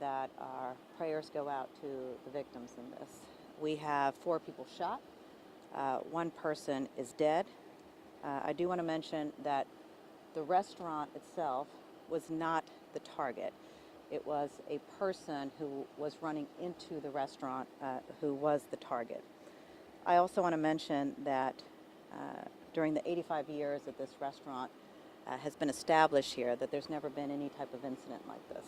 that our prayers go out to the victims in this. We have 4 people shot. 1 person is dead. I do want to mention that the restaurant itself was not the target. It was a person who was running into the restaurant who was the target. I also want to mention that during the 85 years that this restaurant has been established here, that there's never been any type of incident like this.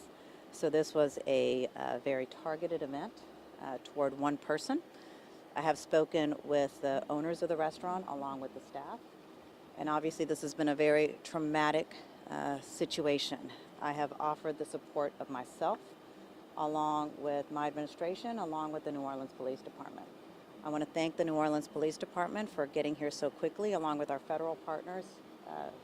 So this was a very targeted event toward 1 person. I have spoken with the owners of the restaurant along with the staff, and obviously this has been a very traumatic situation. I have offered the support of myself along with my administration, along with the New Orleans Police Department. I want to thank the New Orleans Police Department for getting here so quickly, along with our federal partners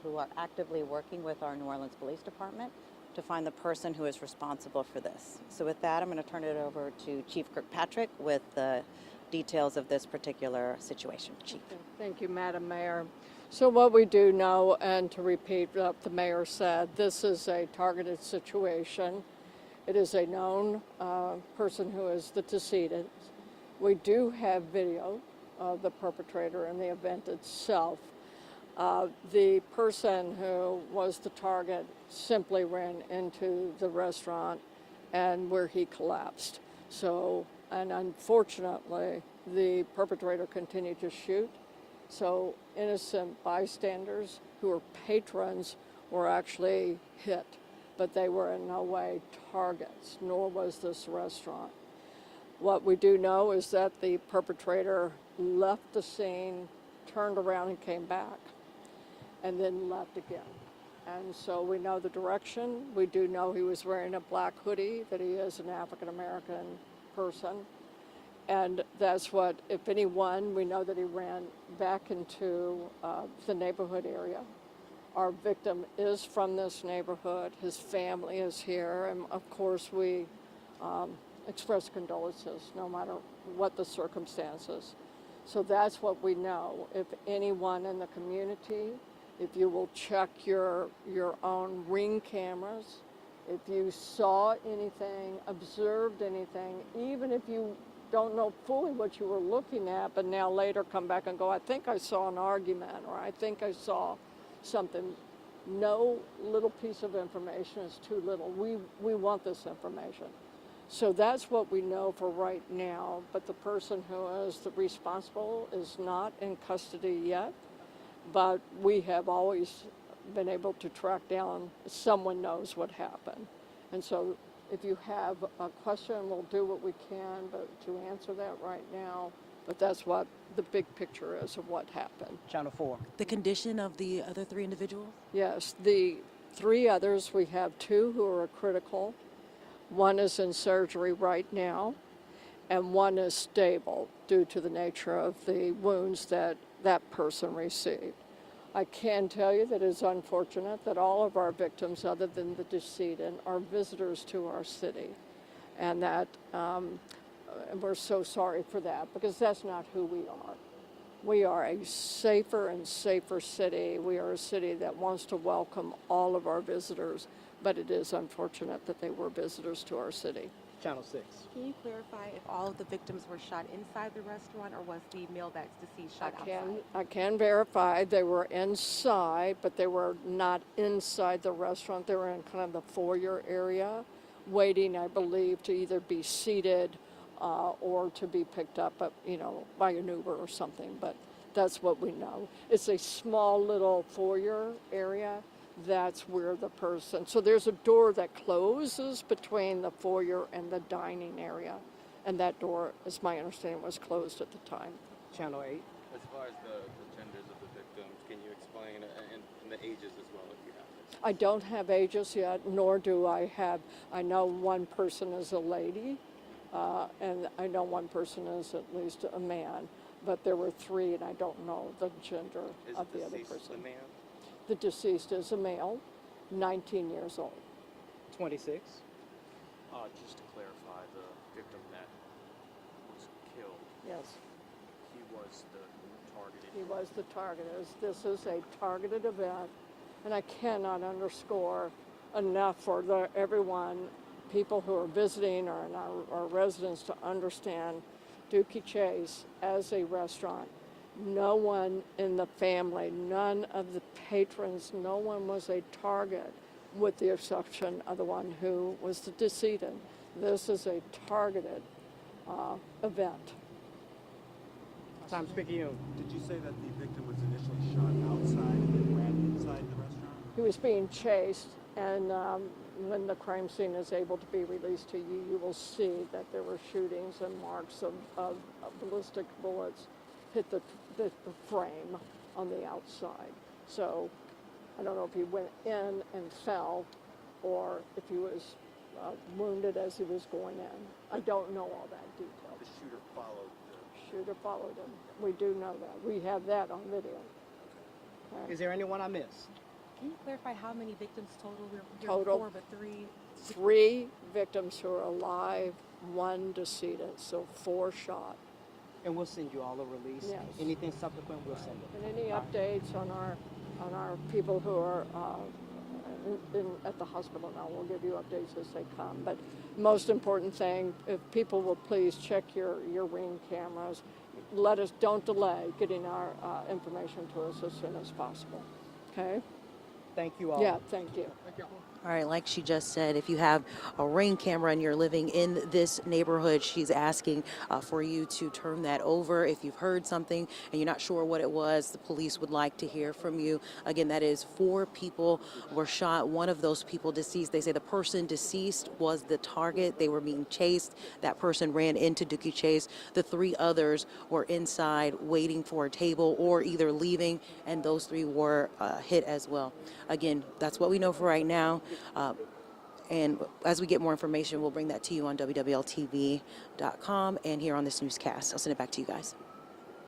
who are actively working with our New Orleans Police Department to find the person who is responsible for this. So with that, I'm going to turn it over to Chief Kirkpatrick with the details of this particular situation. Chief. Thank you, Madam Mayor. So what we do know, and to repeat what the mayor said, this is a targeted situation. It is a known person who is the decedent. We do have video of the perpetrator and the event itself. The person who was the target simply ran into the restaurant and where he collapsed. So, and unfortunately, the perpetrator continued to shoot. So innocent bystanders who were patrons were actually hit, but they were in no way targets, nor was this restaurant. What we do know is that the perpetrator left the scene, turned around and came back, and then left again. And so we know the direction. We do know he was wearing a black hoodie, that he is an African-American person. And that's what, if anyone, we know that he ran back into the neighborhood area. Our victim is from this neighborhood. His family is here. And of course, we express condolences no matter what the circumstances. So that's what we know. If anyone in the community, if you will check your own Ring cameras, if you saw anything, observed anything, even if you don't know fully what you were looking at, but now later come back and go, I think I saw an argument, or I think I saw something. No little piece of information is too little. We want this information. So that's what we know for right now, but the person who is the responsible is not in custody yet, but we have always been able to track down someone knows what happened. And so if you have a question, we'll do what we can but to answer that right now. But that's what the big picture is of what happened. Channel 4. The condition of the other 3 individuals? Yes, the 3 others, we have 2 who are critical. 1 is in surgery right now, and 1 is stable due to the nature of the wounds that that person received. I can tell you that it's unfortunate that all of our victims, other than the decedent, are visitors to our city. And that we're so sorry for that, because that's not who we are. We are a safer and safer city. We are a city that wants to welcome all of our visitors, but it is unfortunate that they were visitors to our city. Channel 6. Can you clarify if all of the victims were shot inside the restaurant, or was the male that's deceased shot outside? I can verify they were inside, but they were not inside the restaurant. They were in kind of the foyer area, waiting, I believe, to either be seated or to be picked up, by an Uber or something. But that's what we know. It's a small little foyer area. That's where the person, so there's a door that closes between the foyer and the dining area, and that door, as my understanding, was closed at the time. Channel 8. As far as the genders of the victims, can you explain, and the ages as well, if you have it? I don't have ages yet, nor do I have, I know one person is a lady, and I know one person is at least a man, but there were 3, and I don't know the gender of the other person. The man? The deceased is a male, 19 years old. 26. Just to clarify, the victim that was killed, Yes, he was the targeted. he was the target. This is a targeted event, and I cannot underscore enough for everyone, people who are visiting or in our residents to understand Dooky Chase as a restaurant. No one in the family, none of the patrons, no one was a target with the exception of the one who was the decedent. This is a targeted event. Time speaking you. Did you say that the victim was initially shot outside and then ran inside the restaurant? He was being chased, and when the crime scene is able to be released to you, you will see that there were shootings and marks of ballistic bullets hit the frame on the outside. So I don't know if he went in and fell or if he was wounded as he was going in. I don't know all that detail. The shooter followed Shooter followed him. We do know that. We have that on video. Okay. Is there anyone I missed? Can you clarify how many victims total? We're Total. 4, but 3. 3 victims who are alive, 1 decedent, so 4 shot. And we'll send you all a release. Yes. Anything subsequent, we'll send it. And any updates on our people who are at the hospital now, we'll give you updates as they come. But most important thing, if people will please check your Ring cameras, don't delay getting our information to us as soon as possible. Okay? Thank you all. Yeah, thank you. All right, like she just said, if you have a Ring camera and you're living in this neighborhood, she's asking for you to turn that over. If you've heard something and you're not sure what it was, the police would like to hear from you. Again, that is 4 people were shot. 1 of those people deceased. They say the person deceased was the target. They were being chased. That person ran into Dooky Chase. The 3 others were inside waiting for a table or either leaving, and those 3 were hit as well. Again, that's what we know for right now. And as we get more information, we'll bring that to you on WWLTV.com and here on this newscast. I'll send it back to you guys.